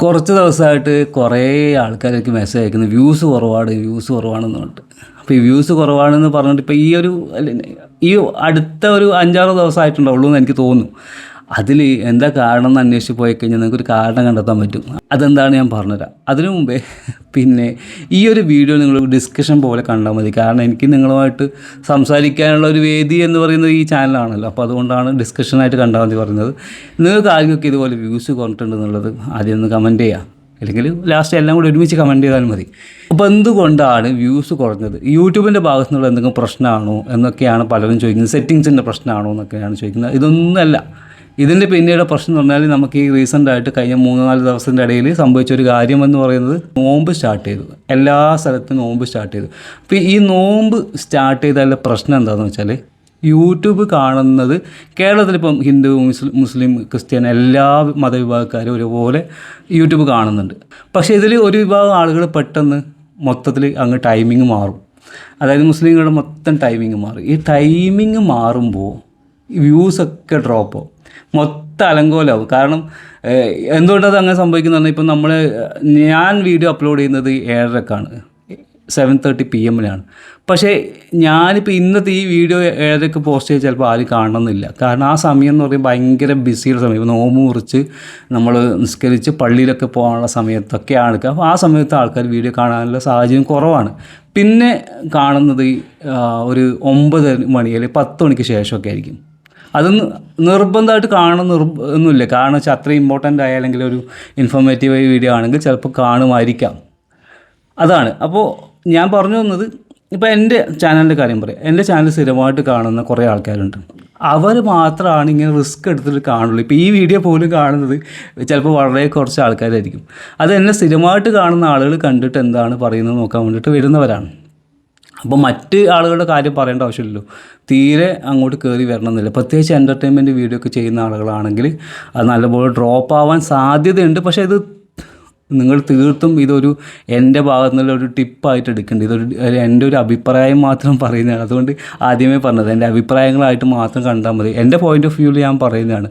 കുറച്ച് ദിവസമായിട്ട് കുറേ ആൾക്കാർക്ക് മെസ്സേജ് അയക്കുന്നു, വ്യൂസ് കുറവാണെന്ന് പറഞ്ഞിട്ട്. അപ്പോൾ ഈ വ്യൂസ് കുറവാണെന്ന് പറഞ്ഞിട്ട് ഇപ്പോൾ ഈ അടുത്ത ഒരു 5-6 ദിവസമായിട്ടുണ്ടാവുള്ളൂ എന്ന് എനിക്ക് തോന്നുന്നു. അതിൽ എന്താ കാരണം എന്ന് അന്വേഷിച്ച് പോയി കഴിഞ്ഞാൽ നിങ്ങൾക്കൊരു കാരണം കണ്ടെത്താൻ പറ്റും. അതെന്താണ് ഞാൻ പറഞ്ഞുതരാം. അതിനു മുമ്പേ ഈ ഒരു വീഡിയോ നിങ്ങൾ ഡിസ്കഷൻ പോലെ കണ്ടാൽ മതി. കാരണം എനിക്ക് നിങ്ങളുമായിട്ട് സംസാരിക്കാനുള്ള ഒരു വേദി എന്ന് പറയുന്നത് ഈ ചാനലാണല്ലോ. അപ്പോൾ അതുകൊണ്ടാണ് ഡിസ്കഷനായിട്ട് കണ്ടാൽ മതി പറയുന്നത്. നിങ്ങൾക്ക് ആർക്കൊക്കെ ഇതുപോലെ വ്യൂസ് കുറഞ്ഞിട്ടുണ്ടെന്നുള്ളത് ആദ്യം ഒന്ന് കമൻറ്റ് ചെയ്യാം, അല്ലെങ്കിൽ ലാസ്റ്റ് എല്ലാം കൂടി ഒരുമിച്ച് കമൻറ്റ് ചെയ്താലും മതി. അപ്പോൾ എന്തുകൊണ്ടാണ് വ്യൂസ് കുറഞ്ഞത്? യൂട്യൂബിൻ്റെ ഭാഗത്തു നിന്നുള്ള എന്തെങ്കിലും പ്രശ്നമാണോ എന്നൊക്കെയാണ് പലരും ചോദിക്കുന്നത്. സെറ്റിങ്സിൻ്റെ പ്രശ്നമാണോ എന്നൊക്കെയാണ് ചോദിക്കുന്നത്. ഇതൊന്നുമല്ല. ഇതിൻ്റെ പിന്നീട് പ്രശ്നം എന്ന് പറഞ്ഞാൽ നമുക്ക് ഈ റീസെൻ്റായിട്ട് കഴിഞ്ഞ 3-4 ദിവസത്തിൻ്റെ ഇടയിൽ സംഭവിച്ചൊരു കാര്യമെന്ന് പറയുന്നത് നോമ്പ് സ്റ്റാർട്ട് ചെയ്തു. എല്ലാ സ്ഥലത്തും നോമ്പ് സ്റ്റാർട്ട് ചെയ്തു. അപ്പോൾ ഈ നോമ്പ് സ്റ്റാർട്ട് ചെയ്താലുള്ള പ്രശ്നം എന്താണെന്ന് വെച്ചാൽ, യൂട്യൂബ് കാണുന്നത് കേരളത്തിലിപ്പം ഹിന്ദു, മുസ്ലിം, ക്രിസ്ത്യൻ എല്ലാ മതവിഭാഗക്കാരും ഒരുപോലെ യൂട്യൂബ് കാണുന്നുണ്ട്. പക്ഷേ ഇതിൽ ഒരു വിഭാഗം ആളുകൾ പെട്ടെന്ന് മൊത്തത്തിൽ അങ്ങ് ടൈമിങ് മാറും. അതായത് മുസ്ലിങ്ങളുടെ മൊത്തം ടൈമിങ് മാറും. ഈ ടൈമിങ് മാറുമ്പോൾ വ്യൂസൊക്കെ ഡ്രോപ്പ് ആവും, മൊത്തം അലങ്കോലാവും. കാരണം എന്തുകൊണ്ടത് അങ്ങനെ സംഭവിക്കുന്നത് പറഞ്ഞാൽ, ഇപ്പം ഞാൻ വീഡിയോ അപ്ലോഡ് ചെയ്യുന്നത് 7:30-ക്കാണ്, 7:30 PM പക്ഷേ ഞാനിപ്പോൾ ഇന്നത്തെ ഈ വീഡിയോ 7:30 പോസ്റ്റ് ചെയ്ത് ചിലപ്പോൾ ആരും കാണണമെന്നില്ല. കാരണം ആ സമയം എന്ന് പറയുമ്പോൾ ഭയങ്കര ബിസിയുടെ സമയം. ഇപ്പോൾ നോമ്പ് മുറിച്ച് നമ്മൾ നിസ്കരിച്ച് പള്ളിയിലൊക്കെ പോകാനുള്ള സമയത്തൊക്കെയാണ്. അപ്പോൾ ആ സമയത്ത് ആൾക്കാർ വീഡിയോ കാണാനുള്ള സാഹചര്യം കുറവാണ്. പിന്നെ കാണുന്നത് ഒരു 9 മണി അല്ലെങ്കിൽ 10 മണിക്ക് ശേഷമൊക്കെ ആയിരിക്കും. അത് നിർബന്ധമായിട്ട് ഒന്നുമില്ല. കാരണം വെച്ചാൽ അത്രയും ഇമ്പോർട്ടൻ്റ് ആയ അല്ലെങ്കിൽ ഒരു ഇൻഫോർമേറ്റീവ് വീഡിയോ ആണെങ്കിൽ ചിലപ്പോൾ കാണുമായിരിക്കാം. അതാണ്. അപ്പോൾ ഞാൻ പറഞ്ഞു വന്നത്, ഇപ്പോൾ എൻ്റെ ചാനലിൻ്റെ കാര്യം പറയാം. എൻ്റെ ചാനൽ സ്ഥിരമായിട്ട് കാണുന്ന കുറേ ആൾക്കാരുണ്ട്. അവർ മാത്രമാണ് ഇങ്ങനെ റിസ്ക് എടുത്തിട്ട് കാണുള്ളൂ. ഇപ്പോൾ ഈ വീഡിയോ പോലും കാണുന്നത് ചിലപ്പോൾ വളരെ കുറച്ച് ആൾക്കാരായിരിക്കും. അത് എന്നെ സ്ഥിരമായിട്ട് കാണുന്ന ആളുകൾ കണ്ടിട്ട് എന്താണ് പറയുന്നത് നോക്കാൻ വേണ്ടിയിട്ട് വരുന്നവരാണ്. അപ്പോൾ മറ്റ് ആളുകളുടെ കാര്യം പറയേണ്ട ആവശ്യമില്ലല്ലോ. തീരെ അങ്ങോട്ട് കയറി വരണമെന്നില്ല. പ്രത്യേകിച്ച് എൻ്റർടൈൻമെൻറ്റ് വീഡിയോ ഒക്കെ ചെയ്യുന്ന ആളുകളാണെങ്കിൽ അത് നല്ലപോലെ ഡ്രോപ്പ് ആവാൻ സാധ്യതയുണ്ട്. പക്ഷേ ഇത് നിങ്ങൾ തീർത്തും ഇതൊരു എൻ്റെ ഭാഗത്തു നിന്നുള്ള ഒരു ടിപ്പായിട്ട് എടുക്കേണ്ടത്. എൻ്റെ ഒരു അഭിപ്രായം മാത്രം പറയുന്നതാണ്. അതുകൊണ്ട് ആദ്യമേ പറഞ്ഞത് എൻ്റെ അഭിപ്രായങ്ങളായിട്ട് മാത്രം കണ്ടാൽ മതി. എൻ്റെ പോയിൻ്റ് ഓഫ് വ്യൂവിൽ ഞാൻ പറയുന്നതാണ്.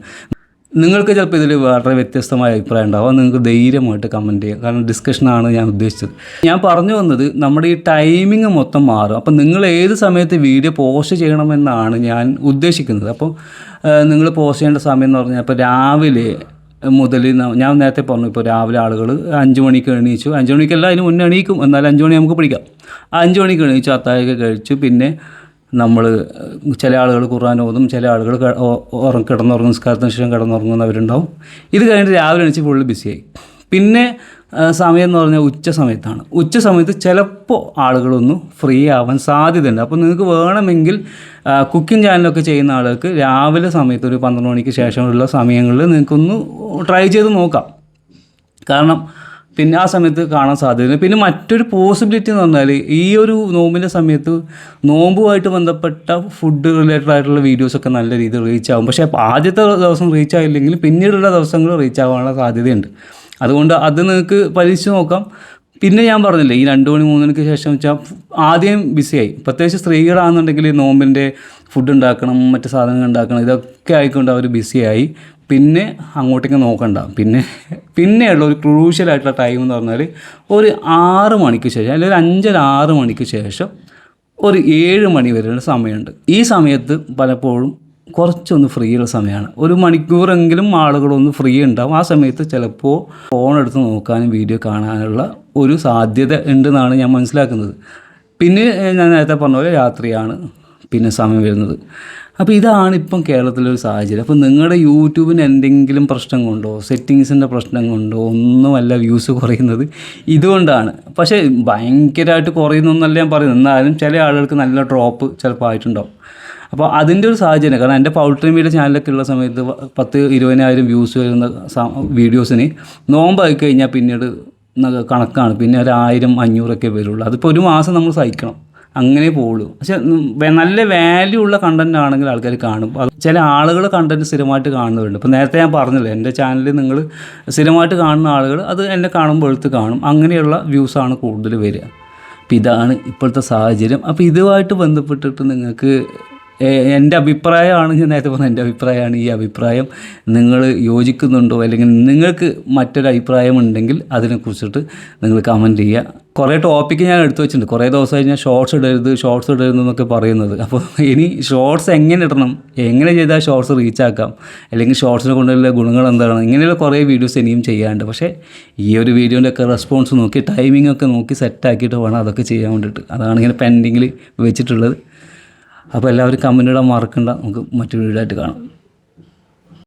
നിങ്ങൾക്ക് ചിലപ്പോൾ ഇതിൽ വളരെ വ്യത്യസ്തമായ അഭിപ്രായം ഉണ്ടാവും. നിങ്ങൾക്ക് ധൈര്യമായിട്ട് കമൻറ്റ് ചെയ്യാം. കാരണം ഡിസ്കഷനാണ് ഞാൻ ഉദ്ദേശിച്ചത്. ഞാൻ പറഞ്ഞു വന്നത്, നമ്മുടെ ഈ ടൈമിങ് മൊത്തം മാറും. അപ്പോൾ നിങ്ങൾ ഏത് സമയത്ത് വീഡിയോ പോസ്റ്റ് ചെയ്യണമെന്നാണ് ഞാൻ ഉദ്ദേശിക്കുന്നത്. അപ്പോൾ നിങ്ങൾ പോസ്റ്റ് ചെയ്യേണ്ട സമയം എന്ന് പറഞ്ഞാൽ, ഇപ്പോൾ രാവിലെ മുതൽ ഞാൻ നേരത്തെ പറഞ്ഞു, ഇപ്പോൾ രാവിലെ ആളുകൾ 5 മണിക്ക് എണീച്ചു. 5 മണിക്കല്ല, അതിന് മുന്നേ എണീക്കും. എന്നാൽ 5 മണി നമുക്ക് പിടിക്കാം. 5 മണിക്ക് എണീച്ചു, അത്താഴമൊക്കെ കഴിച്ചു. പിന്നെ ചില ആളുകൾ ഖുർആൻ ഓതും, ചില ആളുകൾ കിടന്നുറങ്ങും, നിസ്കാരത്തിന് ശേഷം കിടന്നുറങ്ങുന്നവരുണ്ടാവും. ഇത് കഴിഞ്ഞിട്ട് രാവിലെ എണീച്ച് ഫുള്ള് ബിസിയായി. പിന്നെ സമയം എന്ന് പറഞ്ഞാൽ ഉച്ച സമയത്താണ്. ഉച്ച സമയത്ത് ചിലപ്പോൾ ആളുകളൊന്ന് ഫ്രീ ആവാൻ സാധ്യതയുണ്ട്. അപ്പോൾ നിങ്ങൾക്ക് വേണമെങ്കിൽ കുക്കിംഗ് ചാനലൊക്കെ ചെയ്യുന്ന ആളുകൾക്ക് രാവിലെ സമയത്ത് ഒരു 12 മണിക്ക് ശേഷമുള്ള സമയങ്ങളിൽ നിങ്ങൾക്കൊന്ന് ട്രൈ ചെയ്ത് നോക്കാം. കാരണം പിന്നെ ആ സമയത്ത് കാണാൻ സാധ്യതയുണ്ട്. പിന്നെ മറ്റൊരു പോസിബിലിറ്റി എന്ന് പറഞ്ഞാൽ, ഈ ഒരു നോമ്പിൻ്റെ സമയത്ത് നോമ്പുമായിട്ട് ബന്ധപ്പെട്ട ഫുഡ് റിലേറ്റഡ് ആയിട്ടുള്ള വീഡിയോസൊക്കെ നല്ല രീതിയിൽ റീച്ച് ആകും. പക്ഷേ ആദ്യത്തെ ദിവസം റീച്ച് ആയില്ലെങ്കിൽ പിന്നീടുള്ള ദിവസങ്ങൾ റീച്ച് ആവാനുള്ള സാധ്യതയുണ്ട്. അതുകൊണ്ട് അത് നിങ്ങൾക്ക് പരീക്ഷിച്ച് നോക്കാം. പിന്നെ ഞാൻ പറഞ്ഞില്ലേ, ഈ 2 മണി 3 മണിക്ക് ശേഷം വെച്ചാൽ ആദ്യം ബിസിയായി. പ്രത്യേകിച്ച് സ്ത്രീകളാണെന്നുണ്ടെങ്കിൽ നോമ്പിൻ്റെ ഫുഡ് ഉണ്ടാക്കണം, മറ്റ് സാധനങ്ങൾ ഉണ്ടാക്കണം, ഇതൊക്കെ ആയിക്കൊണ്ട് അവർ ബിസിയായി. പിന്നെ അങ്ങോട്ടേക്ക് നോക്കണ്ട. പിന്നെയുള്ള ഒരു ക്രൂഷ്യലായിട്ടുള്ള ടൈം എന്ന് പറഞ്ഞാൽ ഒരു 6 മണിക്ക് ശേഷം, അല്ലെങ്കിൽ 5-6 മണിക്ക് ശേഷം ഒരു 7 മണി വരെയുള്ള സമയമുണ്ട്. ഈ സമയത്ത് പലപ്പോഴും കുറച്ചൊന്ന് ഫ്രീ ഉള്ള സമയമാണ്. 1 മണിക്കൂറെങ്കിലും ആളുകളൊന്ന് ഫ്രീ ഉണ്ടാവും. ആ സമയത്ത് ചിലപ്പോൾ ഫോൺ എടുത്ത് നോക്കാനും വീഡിയോ കാണാനുള്ള ഒരു സാധ്യത ഉണ്ടെന്നാണ് ഞാൻ മനസ്സിലാക്കുന്നത്. പിന്നെ ഞാൻ നേരത്തെ പറഞ്ഞ പോലെ രാത്രിയാണ് പിന്നെ സമയം വരുന്നത്. അപ്പോൾ ഇതാണ് ഇപ്പം കേരളത്തിലൊരു സാഹചര്യം. അപ്പോൾ നിങ്ങളുടെ യൂട്യൂബിന് എന്തെങ്കിലും പ്രശ്നം കൊണ്ടോ, സെറ്റിങ്സിൻ്റെ പ്രശ്നം കൊണ്ടോ ഒന്നുമല്ല വ്യൂസ് കുറയുന്നത്, ഇതുകൊണ്ടാണ്. പക്ഷേ ഭയങ്കരമായിട്ട് കുറയുന്നൊന്നല്ല ഞാൻ പറയുന്നത്. എന്നാലും ചില ആളുകൾക്ക് നല്ല ഡ്രോപ്പ് ചിലപ്പോൾ ആയിട്ടുണ്ടാവും. അപ്പോൾ അതിൻ്റെ ഒരു സാഹചര്യം, കാരണം എൻ്റെ പൗൾട്രി മീഡിയ ചാനലൊക്കെ ഉള്ള സമയത്ത് 10,000-20,000 വ്യൂസ് വരുന്ന വീഡിയോസിന് നോമ്പായി കഴിഞ്ഞാൽ പിന്നീട് കണക്കാണ്. പിന്നെ ഒരു 1,000-500 വരുള്ളൂ. അതിപ്പോൾ ഒരു മാസം നമ്മൾ സഹിക്കണം, അങ്ങനെ പോവുള്ളൂ. പക്ഷെ നല്ല വാല്യൂ ഉള്ള കണ്ടൻറ് ആണെങ്കിൽ ആൾക്കാർ കാണും. ചില ആളുകൾ കണ്ടൻറ് സ്ഥിരമായിട്ട് കാണുന്നവരുണ്ട്. ഇപ്പോൾ നേരത്തെ ഞാൻ പറഞ്ഞില്ലേ, എൻ്റെ ചാനലിൽ നിങ്ങൾ സ്ഥിരമായിട്ട് കാണുന്ന ആളുകൾ അത് എന്നെ കാണുമ്പോൾ എടുത്ത് കാണും. അങ്ങനെയുള്ള വ്യൂസാണ് കൂടുതൽ വരിക. അപ്പോൾ ഇതാണ് ഇപ്പോഴത്തെ സാഹചര്യം. അപ്പോൾ ഇതുമായിട്ട് ബന്ധപ്പെട്ടിട്ട് നിങ്ങൾക്ക് എൻ്റെ അഭിപ്രായമാണ്, ഞാൻ നേരത്തെ പറഞ്ഞ എൻ്റെ അഭിപ്രായമാണ്. ഈ അഭിപ്രായം നിങ്ങൾ യോജിക്കുന്നുണ്ടോ, അല്ലെങ്കിൽ നിങ്ങൾക്ക് മറ്റൊരു അഭിപ്രായം ഉണ്ടെങ്കിൽ അതിനെക്കുറിച്ചിട്ട് നിങ്ങൾ കമൻറ്റ് ചെയ്യുക. കുറേ ടോപ്പിക്ക് ഞാൻ എടുത്തു വെച്ചിട്ടുണ്ട്. കുറേ ദിവസമായി ഞാൻ ഷോർട്സ് ഇടരുത് എന്നൊക്കെ പറയുന്നത്. അപ്പോൾ ഇനി ഷോർട്സ് എങ്ങനെ ഇടണം, എങ്ങനെ ചെയ്താൽ ഷോർട്സ് റീച്ചാക്കാം, അല്ലെങ്കിൽ ഷോർട്സിനെ കൊണ്ടുള്ള ഗുണങ്ങൾ എന്താണ്, ഇങ്ങനെയുള്ള കുറേ വീഡിയോസ് ഇനിയും ചെയ്യാനുണ്ട്. പക്ഷേ ഈ ഒരു വീഡിയോൻ്റെ ഒക്കെ റെസ്പോൺസ് നോക്കി ടൈമിംഗ് ഒക്കെ നോക്കി സെറ്റാക്കിയിട്ട് വേണം അതൊക്കെ ചെയ്യാൻ വേണ്ടിയിട്ട്. അതാണ് ഇങ്ങനെ പെൻഡിങ്ങിൽ വെച്ചിട്ടുള്ളത്. അപ്പോൾ എല്ലാവരും കമൻറ്റ് ഇടാൻ മറക്കണ്ട. നമുക്ക് മറ്റൊരു വീഡിയോ ആയിട്ട് കാണാം.